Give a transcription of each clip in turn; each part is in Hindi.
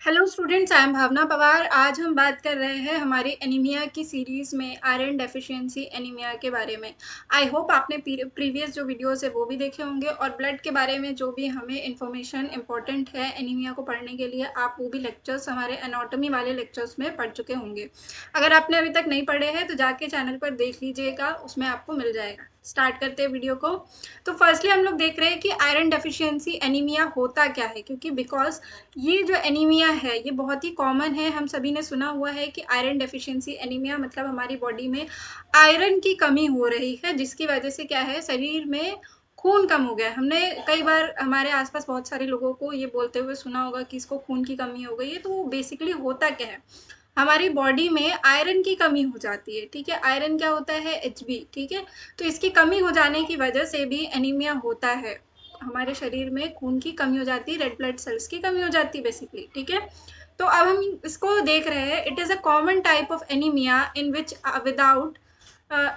हेलो स्टूडेंट्स, आई एम भावना पवार। आज हम बात कर रहे हैं हमारी एनीमिया की सीरीज़ में आयरन डेफिशिएंसी एनीमिया के बारे में। आई होप आपने प्रीवियस जो वीडियोस है वो भी देखे होंगे और ब्लड के बारे में जो भी हमें इन्फॉर्मेशन इंपॉर्टेंट है एनीमिया को पढ़ने के लिए आप वो भी लेक्चर्स हमारे एनाटॉमी वाले लेक्चर्स में पढ़ चुके होंगे। अगर आपने अभी तक नहीं पढ़े हैं तो जाके चैनल पर देख लीजिएगा, उसमें आपको मिल जाएगा। स्टार्ट करते हैं वीडियो को। तो फर्स्टली हम लोग देख रहे हैं कि आयरन डेफिशिएंसी एनीमिया होता क्या है, क्योंकि बिकॉज ये जो एनीमिया है ये बहुत ही कॉमन है। हम सभी ने सुना हुआ है कि आयरन डेफिशिएंसी एनीमिया मतलब हमारी बॉडी में आयरन की कमी हो रही है, जिसकी वजह से क्या है, शरीर में खून कम हो गया है। हमने कई बार हमारे आसपास बहुत सारे लोगों को ये बोलते हुए सुना होगा कि इसको खून की कमी हो गई है। तो बेसिकली होता क्या है, हमारी बॉडी में आयरन की कमी हो जाती है। ठीक है, आयरन क्या होता है, Hb। ठीक है, तो इसकी कमी हो जाने की वजह से भी एनीमिया होता है। हमारे शरीर में खून की कमी हो जाती है, रेड ब्लड सेल्स की कमी हो जाती है बेसिकली। ठीक है, तो अब हम इसको देख रहे हैं। It is a common type of anaemia in which without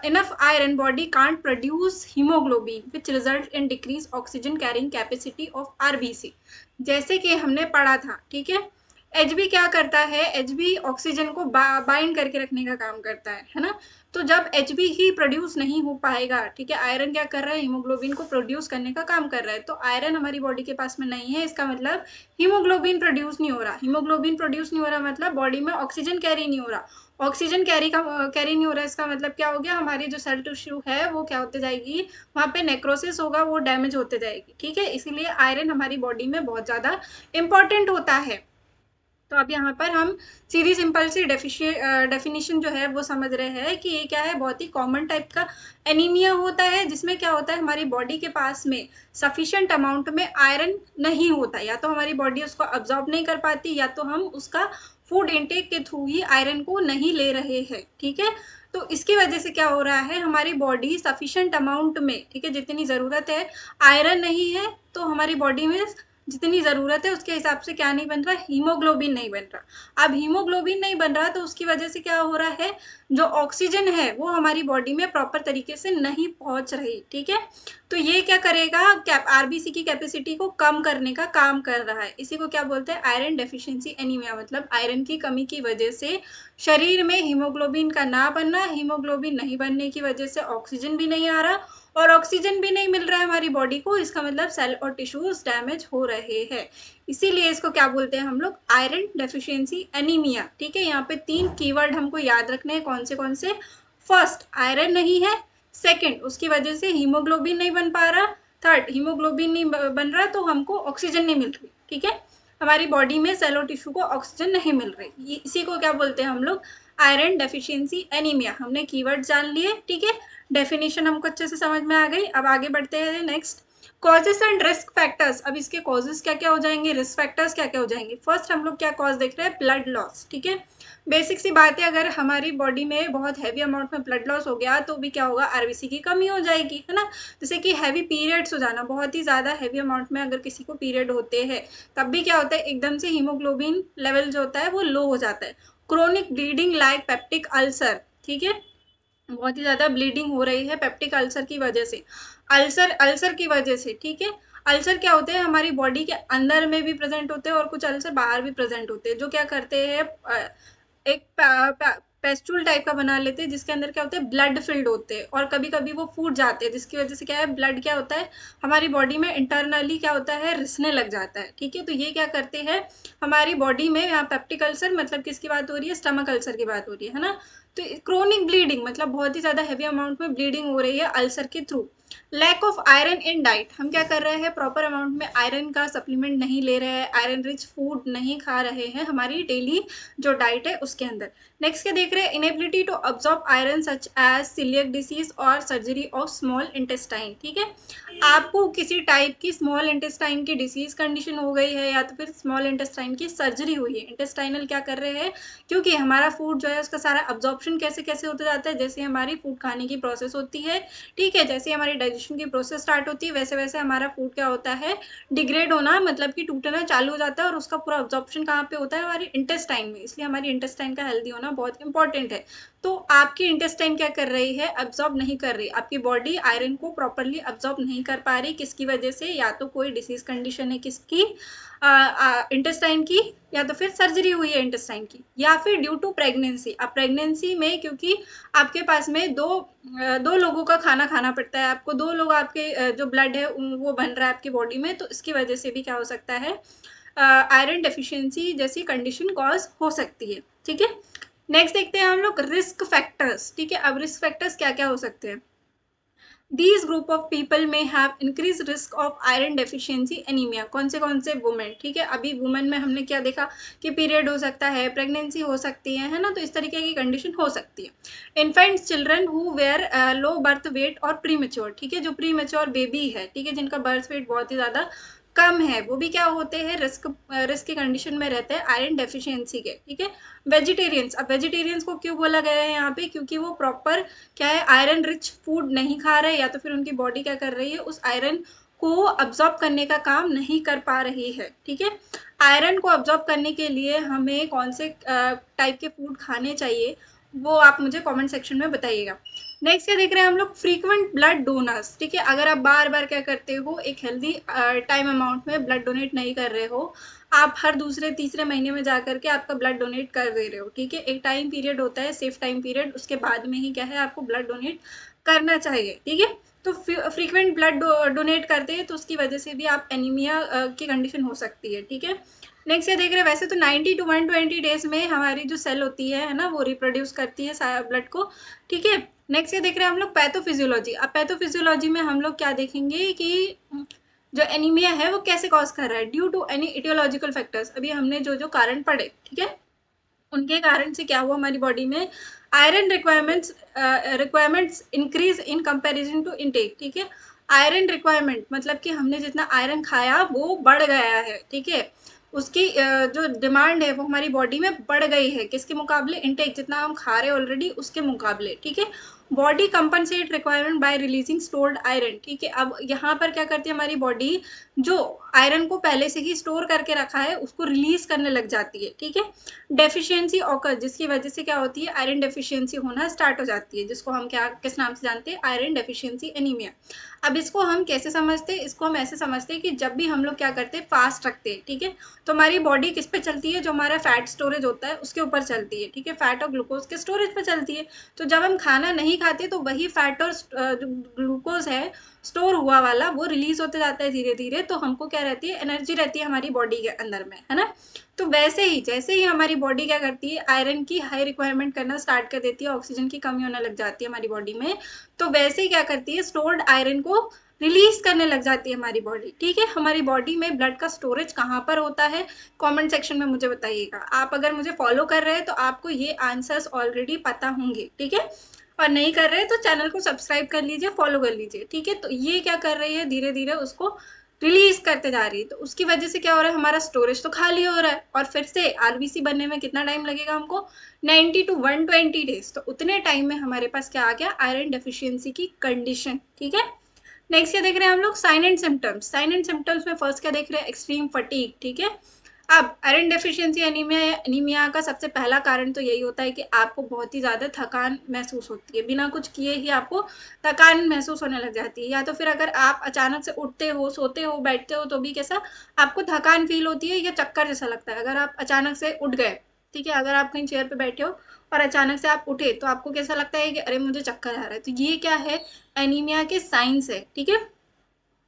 enough iron body can't produce hemoglobin which result in decreased oxygen carrying capacity of RBC। जैसे कि हमने पढ़ा था। ठीक है, Hb क्या करता है, Hb ऑक्सीजन को बाइंड करके रखने का काम करता है ना। तो जब Hb ही प्रोड्यूस नहीं हो पाएगा, ठीक है, आयरन क्या कर रहा है, हीमोग्लोबिन को प्रोड्यूस करने का काम कर रहा है। तो आयरन हमारी बॉडी के पास में नहीं है, इसका मतलब हीमोग्लोबिन प्रोड्यूस नहीं हो रहा। हीमोग्लोबिन प्रोड्यूस नहीं हो रहा मतलब बॉडी में ऑक्सीजन कैरी नहीं हो रहा। ऑक्सीजन कैरी नहीं हो रहा है, इसका मतलब क्या हो गया, हमारी जो सेल टिश्यू है वो क्या होते जाएगी, वहाँ पे नेक्रोसिस होगा, वो डैमेज होते जाएगी। ठीक है, इसीलिए आयरन हमारी बॉडी में बहुत ज़्यादा इंपॉर्टेंट होता है। तो अब यहाँ पर हम सीधी सिंपल सी डेफिनेशन जो है वो समझ रहे हैं कि ये क्या है, बहुत ही कॉमन टाइप का एनीमिया होता है, जिसमें क्या होता है, हमारी बॉडी के पास में सफिशिएंट अमाउंट में आयरन नहीं होता। या तो हमारी बॉडी उसको अब्जॉर्ब नहीं कर पाती, या तो हम उसका फूड इनटेक के थ्रू ही आयरन को नहीं ले रहे हैं। ठीक है, तो इसकी वजह से क्या हो रहा है, हमारी बॉडी सफिशिएंट अमाउंट में, ठीक है, जितनी ज़रूरत है आयरन नहीं है, तो हमारी बॉडी में जितनी ज़रूरत है उसके हिसाब से क्या नहीं बन रहा, हीमोग्लोबिन नहीं बन रहा। अब हीमोग्लोबिन नहीं बन रहा तो उसकी वजह से क्या हो रहा है, जो ऑक्सीजन है वो हमारी बॉडी में प्रॉपर तरीके से नहीं पहुंच रही। ठीक है, तो ये क्या करेगा, आरबीसी की कैपेसिटी को कम करने का काम कर रहा है। इसी को क्या बोलते हैं, आयरन डेफिशिएंसी एनीमिया। मतलब आयरन की कमी की वजह से शरीर में हीमोग्लोबिन का ना बनना, हीमोग्लोबिन नहीं बनने की वजह से ऑक्सीजन भी नहीं आ रहा, और ऑक्सीजन भी नहीं मिल रहा है हमारी बॉडी को, इसका मतलब सेल और टिश्यूज डैमेज हो रहे हैं। इसीलिए इसको क्या बोलते हैं हम लोग, आयरन डेफिशिएंसी एनीमिया। ठीक है, यहाँ पे 3 कीवर्ड हमको याद रखने हैं। कौन से? फर्स्ट, आयरन नहीं है। सेकंड, उसकी वजह से हीमोग्लोबिन नहीं बन पा रहा। थर्ड, हीमोग्लोबिन नहीं बन रहा तो हमको ऑक्सीजन नहीं मिल रही। ठीक है, हमारी बॉडी में सेल और टिश्यू को ऑक्सीजन नहीं मिल रही। इसी को क्या बोलते हैं हम लोग, आयरन डेफिशिएंसी एनीमिया। हमने कीवर्ड जान लिए। ठीक है, डेफिनेशन हमको अच्छे से समझ में आ गई। अब आगे बढ़ते हैं next, causes and risk factors. अब इसके कॉजेस क्या क्या हो जाएंगे, रिस्क फैक्टर्स क्या क्या हो जाएंगे। फर्स्ट हम लोग क्या कॉज देख रहे हैं, ब्लड लॉस। ठीक है, बेसिक सी बात है, अगर हमारी बॉडी में बहुत हैवी अमाउंट में ब्लड लॉस हो गया तो भी क्या होगा, आरबीसी की कमी हो जाएगी, है ना। जैसे कि हैवी पीरियड्स हो जाना, बहुत ही ज़्यादा हैवी अमाउंट में अगर किसी को पीरियड होते हैं तब भी क्या होता है, एकदम से हीमोग्लोबिन लेवल जो होता है वो लो हो जाता है। Chronic bleeding like peptic ulcer. ठीक है, बहुत ही ज़्यादा ब्लीडिंग हो रही है पेप्टिक अल्सर की वजह से, अल्सर अल्सर की वजह से। ठीक है, अल्सर क्या होते हैं, हमारी बॉडी के अंदर में भी प्रेजेंट होते हैं और कुछ अल्सर बाहर भी प्रेजेंट होते हैं, जो क्या करते हैं, एक पेस्टूल टाइप का बना लेते हैं, जिसके अंदर क्या होते हैं, ब्लड फिल्ड होते हैं, और कभी कभी वो फूट जाते हैं, जिसकी वजह से क्या है, ब्लड क्या होता है, हमारी बॉडी में इंटरनली क्या होता है, रिसने लग जाता है। ठीक है, तो ये क्या करते हैं हमारी बॉडी में, यहाँ पेप्टिक अल्सर मतलब किसकी बात हो रही है, स्टमक अल्सर की बात हो रही है ना। तो क्रोनिक ब्लीडिंग मतलब बहुत ही ज़्यादा हैवी अमाउंट में ब्लीडिंग हो रही है अल्सर के through. Lack of iron in diet, हम क्या कर रहे हैं, प्रॉपर अमाउंट में आयरन का सप्लीमेंट नहीं ले रहे हैं, आयरन रिच फूड नहीं खा रहे हैं हमारी डेली जो डाइट है उसके अंदर। नेक्स्ट क्या देख रहे हैं, inability to absorb iron such as coeliac disease और सर्जरी ऑफ स्मॉल इंटेस्टाइन। ठीक है, आपको किसी टाइप की स्मॉल इंटेस्टाइन की डिसीज कंडीशन हो गई है, या तो फिर स्मॉल इंटेस्टाइन की सर्जरी हुई है। इंटेस्टाइनल क्या कर रहे हैं, क्योंकि हमारा फूड जो है उसका सारा अब्जॉर्प्शन कैसे कैसे होता जाता है, जैसे हमारी फूड खाने की प्रोसेस होती है। ठीक है, जैसे हमारी डाइजेशन की प्रोसेस स्टार्ट होती है, वैसे वैसे हमारा फूड क्या होता है, डिग्रेड होना मतलब कि टूटना चालू हो जाता है, और उसका पूरा अब्जॉर्प्शन कहाँ पे होता है, हमारी इंटेस्टाइन में। इसलिए हमारी इंटेस्टाइन का हेल्दी होना बहुत इंपॉर्टेंट है। तो आपकी इंटेस्टाइन क्या कर रही है, अब्जॉर्ब नहीं कर रही, आपकी बॉडी आयरन को प्रॉपरली अब्जॉर्ब नहीं कर पा रही। किसकी वजह से, या तो कोई डिसीज कंडीशन है किसकी, इंटेस्टाइन की, या तो फिर सर्जरी हुई है इंटेस्टाइन की, या फिर ड्यू टू प्रेगनेंसी। अब प्रेगनेंसी में क्योंकि आपके पास में दो लोगों का खाना खाना पड़ता है, आपको दो लोग, आपके जो ब्लड है वो बन रहा है आपकी बॉडी में, तो इसकी वजह से भी क्या हो सकता है, आयरन डेफिशिएंसी जैसी कंडीशन कॉज हो सकती है। ठीक है, नेक्स्ट देखते हैं हम लोग रिस्क फैक्टर्स। ठीक है, अब रिस्क फैक्टर्स क्या क्या हो सकते हैं। These group of people may have increased risk of iron deficiency anemia। कौन से वुमेन, ठीक है, अभी वुमेन में हमने क्या देखा कि पीरियड हो सकता है, प्रेगनेंसी हो सकती है ना, तो इस तरीके की कंडीशन हो सकती है। Infants, children who were low birth weight और प्री मेच्योर, ठीक है, जो प्री मेच्योर बेबी है, ठीक है, जिनका बर्थ वेट बहुत ही ज़्यादा कम है, वो भी क्या होते हैं, रिस्क की कंडीशन में रहते हैं आयरन डेफिशिएंसी के। ठीक है, वेजिटेरियंस, अब वेजिटेरियंस को क्यों बोला गया है यहाँ पे, क्योंकि वो प्रॉपर क्या है, आयरन रिच फूड नहीं खा रहे, या तो फिर उनकी बॉडी क्या कर रही है, उस आयरन को अब्जॉर्ब करने का काम नहीं कर पा रही है। ठीक है, आयरन को अब्जॉर्ब करने के लिए हमें कौन से टाइप के फूड खाने चाहिए, वो आप मुझे कमेंट सेक्शन में बताइएगा। नेक्स्ट क्या देख रहे हैं हम लोग, फ्रीक्वेंट ब्लड डोनर्स। ठीक है, अगर आप बार बार क्या करते हो, एक हेल्दी टाइम अमाउंट में ब्लड डोनेट नहीं कर रहे हो, आप हर दूसरे तीसरे महीने में जा करके आपका ब्लड डोनेट कर दे रहे हो। ठीक है, एक टाइम पीरियड होता है, सेफ टाइम पीरियड, उसके बाद में ही क्या है, आपको ब्लड डोनेट करना चाहिए। ठीक है, तो फ्रीक्वेंट ब्लड डोनेट करते हैं तो उसकी वजह से भी आप एनीमिया की कंडीशन हो सकती है। ठीक है, नेक्स्ट ये देख रहे हैं, वैसे तो 90 टू 120 डेज में हमारी जो सेल होती है ना, वो रिप्रोड्यूस करती है ब्लड को। ठीक है, नेक्स्ट ये देख रहे हैं हम लोग पैथोफिजियोलॉजी। अब पैथोफिजियोलॉजी में हम लोग क्या देखेंगे कि जो एनीमिया है वो कैसे कॉज कर रहा है, due to any aetiological factors. अभी हमने जो जो कारण पढ़े, ठीक है, उनके कारण से क्या हुआ, हमारी बॉडी में iron requirements increase in comparison to intake. ठीक है, आयरन रिक्वायरमेंट मतलब कि हमने जितना आयरन खाया वो बढ़ गया है। ठीक है, उसकी जो डिमांड है वो हमारी बॉडी में बढ़ गई है, किसके मुकाबले, इनटेक जितना हम खा रहे हैं ऑलरेडी उसके मुकाबले। ठीक है, body compensate requirement bye releasing stored iron. ठीक है, अब यहाँ पर क्या करती है हमारी बॉडी, जो आयरन को पहले से ही स्टोर करके रखा है उसको रिलीज करने लग जाती है। ठीक है, डेफिशिएंसी ऑकर, जिसकी वजह से क्या होती है, आयरन डेफिशिएंसी होना स्टार्ट हो जाती है, जिसको हम क्या किस नाम से जानते हैं, आयरन डेफिशिएंसी एनीमिया। अब इसको हम कैसे समझते हैं, इसको हम ऐसे समझते हैं कि जब भी हम लोग क्या करते हैं, फास्ट रखते हैं, ठीक है, तो हमारी बॉडी किस पे चलती है, जो हमारा फैट स्टोरेज होता है उसके ऊपर चलती है। ठीक है, फैट और ग्लूकोज के स्टोरेज पर चलती है। तो जब हम खाना नहीं खाते तो वही फैट और जो ग्लूकोज है स्टोर हुआ वाला, वो रिलीज होते जाता है धीरे धीरे, तो हमको क्या रहती है, एनर्जी रहती है हमारी बॉडी के अंदर में, है ना। तो वैसे ही जैसे ही हमारी बॉडी क्या करती है, आयरन की हाई रिक्वायरमेंट करना स्टार्ट कर देती है, ऑक्सीजन की कमी होने लग जाती है हमारी बॉडी में, तो वैसे ही क्या करती है, स्टोर्ड आयरन को रिलीज करने लग जाती है हमारी बॉडी। ठीक है, हमारी बॉडी में ब्लड का स्टोरेज कहाँ पर होता है, कमेंट सेक्शन में मुझे बताइएगा। आप अगर मुझे फॉलो कर रहे हैं तो आपको ये आंसर्स ऑलरेडी पता होंगे। ठीक है, और नहीं कर रहे तो चैनल को सब्सक्राइब कर लीजिए, फॉलो कर लीजिए। ठीक है, तो ये क्या कर रही है, धीरे धीरे उसको रिलीज करते जा रही है, तो उसकी वजह से क्या हो रहा है, हमारा स्टोरेज तो खाली हो रहा है, और फिर से आरबीसी बनने में कितना टाइम लगेगा हमको, 90 टू 120 डेज। तो उतने टाइम में हमारे पास क्या आ गया, आयरन डेफिशिएंसी की कंडीशन। ठीक है, नेक्स्ट क्या देख रहे हैं हम लोग, sign and symptoms. Sign and symptoms में फर्स्ट क्या देख रहे हैं, एक्सट्रीम फटीग। ठीक है, अब आयरन डेफिशिएंसी एनीमिया का सबसे पहला कारण तो यही होता है कि आपको बहुत ही ज़्यादा थकान महसूस होती है, बिना कुछ किए ही आपको थकान महसूस होने लग जाती है, या तो फिर अगर आप अचानक से उठते हो, सोते हो, बैठते हो तो भी कैसा आपको थकान फील होती है या चक्कर जैसा लगता है। अगर आप अचानक से उठ गए, ठीक है, अगर आप कहीं चेयर पे बैठे हो और अचानक से आप उठे तो आपको कैसा लगता है कि अरे मुझे चक्कर आ रहा है, तो ये क्या है, एनीमिया के साइंस है। ठीक है,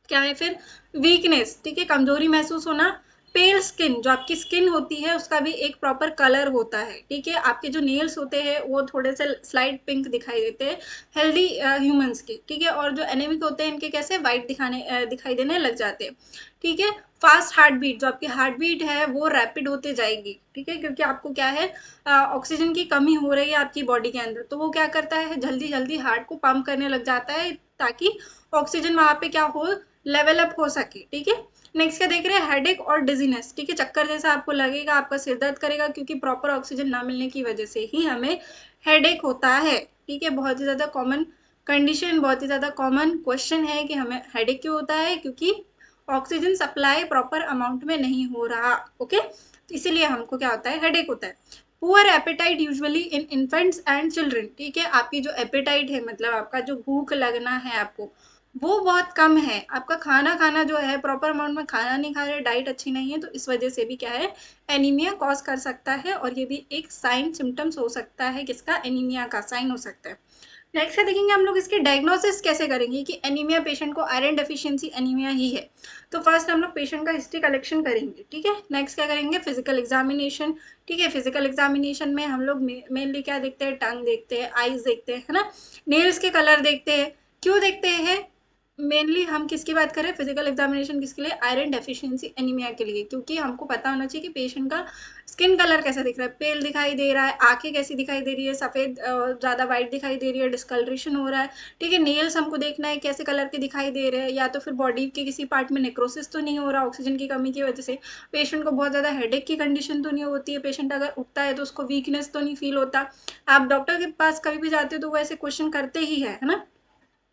क्या है फिर, वीकनेस। ठीक है, कमजोरी महसूस होना, पेल स्किन, जो आपकी स्किन होती है उसका भी एक प्रॉपर कलर होता है। ठीक है, आपके जो नेल्स होते हैं वो थोड़े से स्लाइट पिंक दिखाई देते हैं हेल्दी ह्यूमंस के। ठीक है, और जो एनेमिक होते हैं इनके कैसे वाइट दिखाई देने लग जाते हैं। ठीक है, फास्ट हार्ट बीट, जो आपकी हार्ट बीट है वो रैपिड होते जाएगी। ठीक है, क्योंकि आपको क्या है, ऑक्सीजन की कमी हो रही है आपकी बॉडी के अंदर, तो वो क्या करता है, जल्दी जल्दी हार्ट को पंप करने लग जाता है ताकि ऑक्सीजन वहां पे क्या हो, लेवल अप हो सके। ठीक है, नेक्स्ट क्या देख रहे हैं, हेडेक और डिजीनेस। ठीक है, चक्कर जैसा आपको लगेगा, आपका सिर दर्द करेगा, क्योंकि प्रॉपर ऑक्सीजन ना मिलने की वजह से ही हमें हेडेक होता है। ठीक है, बहुत ही ज़्यादा कॉमन कंडीशन, बहुत ही ज़्यादा कॉमन क्वेश्चन है कि हमें हेडेक क्यों होता है, क्योंकि ऑक्सीजन सप्लाई प्रॉपर अमाउंट में नहीं हो रहा। ओके, तो इसीलिए हमको क्या होता है, हेडेक होता है। Poor appetite usually in infants and children, ठीक है, आपकी जो एपेटाइट है मतलब आपका जो भूख लगना है आपको वो बहुत कम है, आपका खाना खाना जो है प्रॉपर अमाउंट में खाना नहीं खा रहे, डाइट अच्छी नहीं है, तो इस वजह से भी क्या है एनीमिया कॉज कर सकता है, और ये भी एक साइन सिम्टम्स हो सकता है, किसका, एनीमिया का साइन हो सकता है। नेक्स्ट है देखेंगे हम लोग इसकी डायग्नोसिस कैसे करेंगे कि एनीमिया पेशेंट को आयरन डेफिशिएंसी एनीमिया ही है। तो फर्स्ट हम लोग पेशेंट का हिस्ट्री कलेक्शन करेंगे, ठीक है। नेक्स्ट क्या करेंगे, फिजिकल एग्जामिनेशन, ठीक है। फिजिकल एग्जामिनेशन में हम लोग मेनली क्या देखते हैं, टंग देखते हैं, आईज देखते हैं, है ना, नेल्स के कलर देखते हैं। क्यों देखते हैं, मेनली हम किसकी बात करें, फिजिकल एग्जामिनेशन किसके लिए, आयरन डेफिशिएंसी एनीमिया के लिए, क्योंकि हमको पता होना चाहिए कि पेशेंट का स्किन कलर कैसा दिख रहा है, पेल दिखाई दे रहा है, आंखें कैसी दिखाई दे रही है, सफ़ेद ज़्यादा वाइट दिखाई दे रही है, डिस्कलरेशन हो रहा है, ठीक है। नेल्स हमको देखना है कैसे कलर के दिखाई दे रहे हैं, या तो फिर बॉडी के किसी पार्ट में नेक्रोसिस तो नहीं हो रहा ऑक्सीजन की कमी की वजह से, पेशेंट को बहुत ज़्यादा हेडेक की कंडीशन तो नहीं होती है, पेशेंट अगर उठता है तो उसको वीकनेस तो नहीं फील होता। आप डॉक्टर के पास कभी भी जाते हो तो वो ऐसे क्वेश्चन करते ही है ना,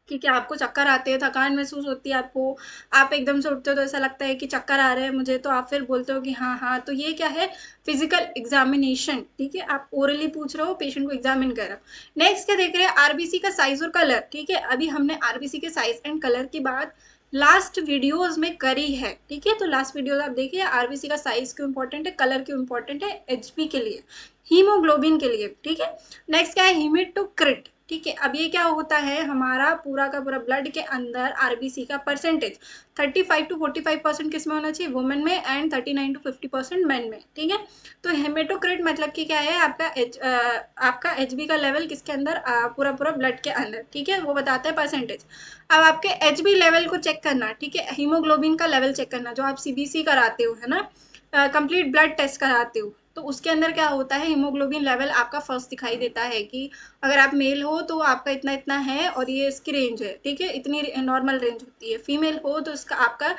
कि क्या आपको चक्कर आते हैं, थकान महसूस होती है आपको, आप एकदम से उठते हो तो ऐसा लगता है कि चक्कर आ रहे हैं मुझे, तो आप फिर बोलते हो कि हाँ हाँ, तो ये क्या है, फिजिकल एग्जामिनेशन, ठीक है, आप ओरली पूछ रहे हो, पेशेंट को एग्जामिन कर रहे हो। नेक्स्ट क्या देख रहे हैं, आरबीसी का साइज और कलर, ठीक है। अभी हमने आरबीसी के साइज एंड कलर की बात लास्ट वीडियोस में करी है, ठीक है, तो लास्ट वीडियोस आप देखिए, आरबीसी का साइज क्यों इंपॉर्टेंट है, कलर क्यों इंपॉर्टेंट है, एचपी के लिए, हीमोग्लोबिन के लिए, ठीक है। नेक्स्ट क्या है, हीमेटोक्रिट, ठीक है। अब ये क्या होता है, हमारा पूरा का पूरा ब्लड के अंदर आरबीसी का परसेंटेज 35 to 45% किस में होना चाहिए, वुमेन में, एंड 39 to 50% मेन में, ठीक है। तो हेमेटोक्रिट मतलब कि क्या है, आपका एचबी का लेवल किसके अंदर, पूरा पूरा ब्लड के अंदर, ठीक है, वो बताता है परसेंटेज। अब आपके एचबी लेवल को चेक करना, ठीक है, हीमोग्लोबिन का लेवल चेक करना, जो आप सीबीसी कराते हो, है ना, कंप्लीट ब्लड टेस्ट कराते हो, तो उसके अंदर क्या होता है, हीमोग्लोबिन लेवल आपका फर्स्ट दिखाई देता है कि अगर आप मेल हो तो आपका इतना इतना है और ये इसकी रेंज है, ठीक है, इतनी नॉर्मल रेंज होती है। फीमेल हो तो इसका आपका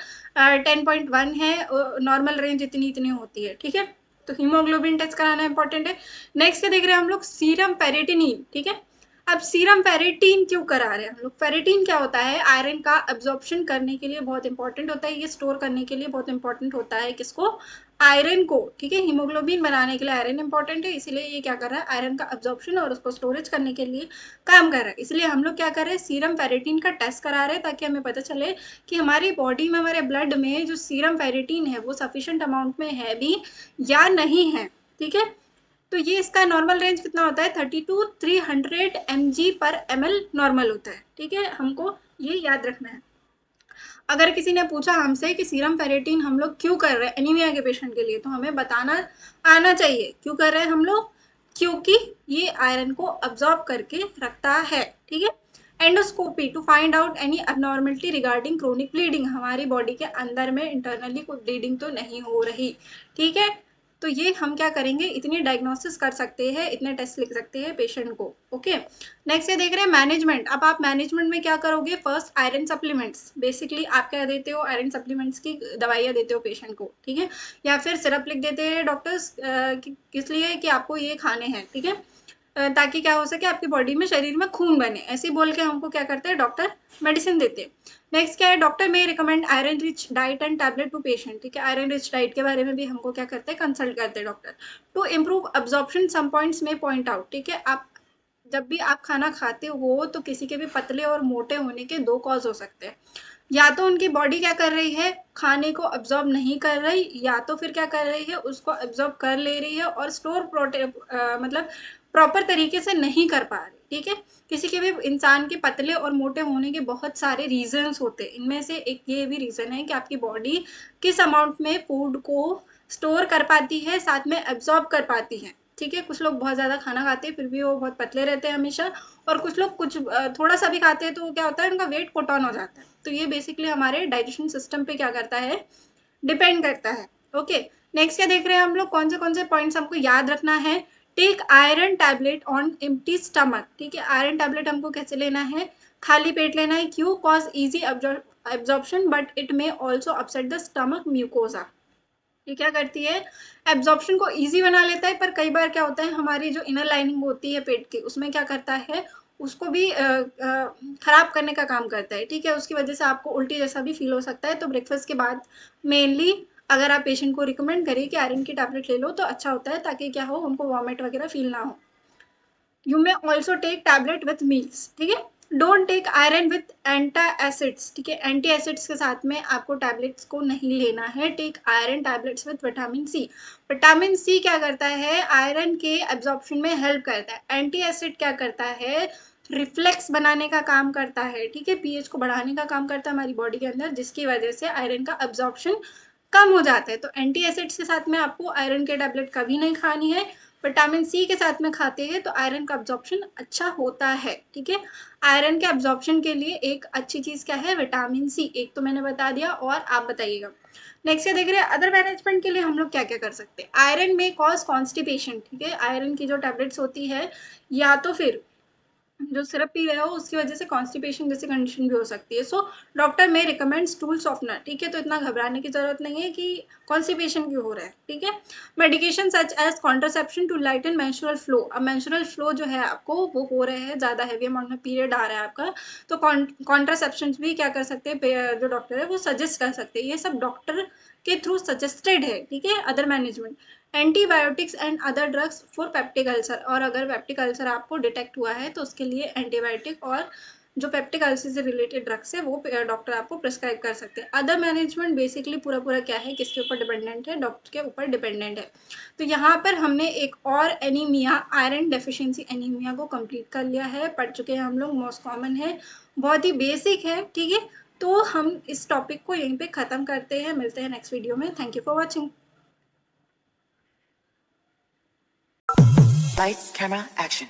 10.1 है, नॉर्मल रेंज इतनी इतनी होती है, ठीक है। तो हीमोग्लोबिन टेस्ट कराना इंपॉर्टेंट है। नेक्स्ट क्या देख रहे हैं हम लोग, सीरम फेरेटिनिन, ठीक है। अब सीरम फेरेटिन क्यों करा रहे हैं हम लोग, फेरेटिन क्या होता है, आयरन का अब्जॉर्प्शन करने के लिए बहुत इंपॉर्टेंट होता है, ये स्टोर करने के लिए बहुत इंपॉर्टेंट होता है, किसको, आयरन को, ठीक है। हीमोग्लोबिन बनाने के लिए आयरन इंपॉर्टेंट है, इसीलिए ये क्या कर रहा है, आयरन का अब्जॉर्प्शन और उसको स्टोरेज करने के लिए काम कर रहा है। इसलिए हम लोग क्या कर रहे हैं, सीरम फेरेटिन का टेस्ट करा रहे हैं, ताकि हमें पता चले कि हमारी बॉडी में, हमारे ब्लड में जो सीरम फेरेटिन है वो सफिशिएंट अमाउंट में है भी या नहीं है, ठीक है। तो ये इसका नॉर्मल रेंज कितना होता है, 30 to 300 mg/ml नॉर्मल होता है, ठीक है, हमको ये याद रखना है। अगर किसी ने पूछा हमसे कि सीरम फेरेटिन हम लोग क्यों कर रहे हैं एनीमिया के पेशेंट के लिए, तो हमें बताना आना चाहिए क्यों कर रहे हैं हम लोग, क्योंकि ये आयरन को अब्जॉर्ब करके रखता है, ठीक है। Endoscopy to find out any abnormality regarding chronic bleeding, हमारी बॉडी के अंदर में इंटरनली कोई ब्लीडिंग तो नहीं हो रही, ठीक है। तो ये हम क्या करेंगे, इतनी डायग्नोसिस कर सकते हैं, इतने टेस्ट लिख सकते हैं पेशेंट को, ओके। नेक्स्ट ये देख रहे हैं मैनेजमेंट। अब आप मैनेजमेंट में क्या करोगे, फर्स्ट आयरन सप्लीमेंट्स, बेसिकली आप क्या देते हो, आयरन सप्लीमेंट्स की दवाइयाँ देते हो पेशेंट को, ठीक है, या फिर सिरप लिख देते हैं डॉक्टर्स, किस लिए कि आपको ये खाने हैं, ठीक है, ताकि क्या हो सके, आपकी बॉडी में, शरीर में खून बने, ऐसे बोल के हमको क्या करते हैं डॉक्टर, मेडिसिन देते हैं। नेक्स्ट क्या है, doctor may recommend iron rich diet and tablet to patient, ठीक है, आयरन रिच डाइट के बारे में भी हमको क्या करते हैं, कंसल्ट करते हैं doctor. To improve absorption some points में पॉइंट आउट, ठीक है। आप जब भी आप खाना खाते हो तो किसी के भी पतले और मोटे होने के दो कॉज हो सकते हैं, या तो उनकी बॉडी क्या कर रही है, खाने को अब्जॉर्ब नहीं कर रही, या तो फिर क्या कर रही है, उसको अब्जॉर्ब कर ले रही है और स्टोर मतलब प्रॉपर तरीके से नहीं कर पा रही, ठीक है। किसी के भी इंसान के पतले और मोटे होने के बहुत सारे रीजंस होते हैं, इनमें से एक ये भी रीजन है कि आपकी बॉडी किस अमाउंट में फूड को स्टोर कर पाती है, साथ में एब्जॉर्ब कर पाती है, ठीक है। कुछ लोग बहुत ज़्यादा खाना खाते हैं फिर भी वो बहुत पतले रहते हैं हमेशा, और कुछ लोग कुछ थोड़ा सा भी खाते हैं तो क्या होता है, उनका वेट पुट ऑन हो जाता है। तो ये बेसिकली हमारे डाइजेशन सिस्टम पे क्या करता है, डिपेंड करता है, ओके। नेक्स्ट क्या देख रहे हैं हम लोग, कौन से पॉइंट्स हमको याद रखना है, take iron tablet on empty stomach, ठीक है। आयरन टैबलेट हमको कैसे लेना है, खाली पेट लेना है, क्यों, cause easy absorption but it may also upset the stomach mucosa, ये क्या करती है, एब्जॉर्प्शन को इजी बना लेता है, पर कई बार क्या होता है, हमारी जो इनर लाइनिंग होती है पेट की, उसमें क्या करता है, उसको भी खराब करने का काम करता है, ठीक है। उसकी वजह से आपको उल्टी जैसा भी फील हो सकता है, तो ब्रेकफास्ट के बाद मेनली अगर आप पेशेंट को रिकमेंड करें कि आयरन की टैबलेट ले लो तो अच्छा होता है, ताकि क्या हो, उनको वॉमिट वगैरह फील ना हो। You may also take tablet with meals, ठीक है। Don't take iron with antacids, ठीक है। एंटी एसिड्स के साथ में आपको टैबलेट्स को नहीं लेना है। Take iron tablets with vitamin C. Vitamin C क्या करता है, आयरन के एब्जॉर्प्शन में हेल्प करता है। एंटी एसिड क्या करता है, रिफ्लेक्स बनाने का काम करता है, ठीक है। पीएच को बढ़ाने का काम करता है हमारी बॉडी के अंदर, जिसकी वजह से आयरन का एब्जॉर्प्शन कम हो जाता है। तो एंटी एसिड्स के साथ में आपको आयरन के टैबलेट कभी नहीं खानी है। विटामिन सी के साथ में खाते हैं तो आयरन का अब्जॉर्प्शन अच्छा होता है, ठीक है। आयरन के अब्जॉर्प्शन के लिए एक अच्छी चीज क्या है, विटामिन सी। एक तो मैंने बता दिया, और आप बताइएगा। नेक्स्ट देख रहे हैं अदर मैनेजमेंट के लिए हम लोग क्या क्या कर सकते हैं। आयरन में कॉज कॉन्स्टिपेशन, ठीक है। आयरन की जो टैबलेट्स होती है, या तो फिर जो सिरप पी रहे हो उसकी वजह से कॉन्स्टिपेशन जैसी कंडीशन भी हो सकती है। So doctor may recommend stool softener, ठीक है। तो इतना घबराने की जरूरत नहीं है कि कॉन्स्टिपेशन क्यों हो रहा है, ठीक है। Medication such as contraception to lighten menstrual flow. अब मेंस्ट्रुअल फ्लो जो है आपको वो हो रहे हैं, ज़्यादा हैवी अमाउंट में पीरियड आ रहा है आपका, तो कॉन्ट्रासेप्शन भी क्या कर सकते हैं, जो डॉक्टर है वो सजेस्ट कर सकते हैं। ये सब डॉक्टर के थ्रू सजेस्टेड है, ठीक है। Other management, antibiotics and other drugs for peptic ulcer. और अगर पेप्टिक अल्सर आपको डिटेक्ट हुआ है तो उसके लिए एंटीबायोटिक और जो पेप्टिक अल्सर से रिलेटेड ड्रग्स है वो डॉक्टर आपको प्रिस्क्राइब कर सकते हैं। अदर मैनेजमेंट बेसिकली पूरा पूरा क्या है, किसके ऊपर डिपेंडेंट है, डॉक्टर के ऊपर डिपेंडेंट है। तो यहाँ पर हमने एक और एनीमिया, आयरन डेफिशिएंसी एनीमिया को कंप्लीट कर लिया है, पढ़ चुके हैं हम लोग। मोस्ट कॉमन है, बहुत ही बेसिक है, ठीक है। तो हम इस टॉपिक को यहीं पे ख़त्म करते हैं, मिलते हैं नेक्स्ट वीडियो में। Thank you for watching. Lights, camera, action.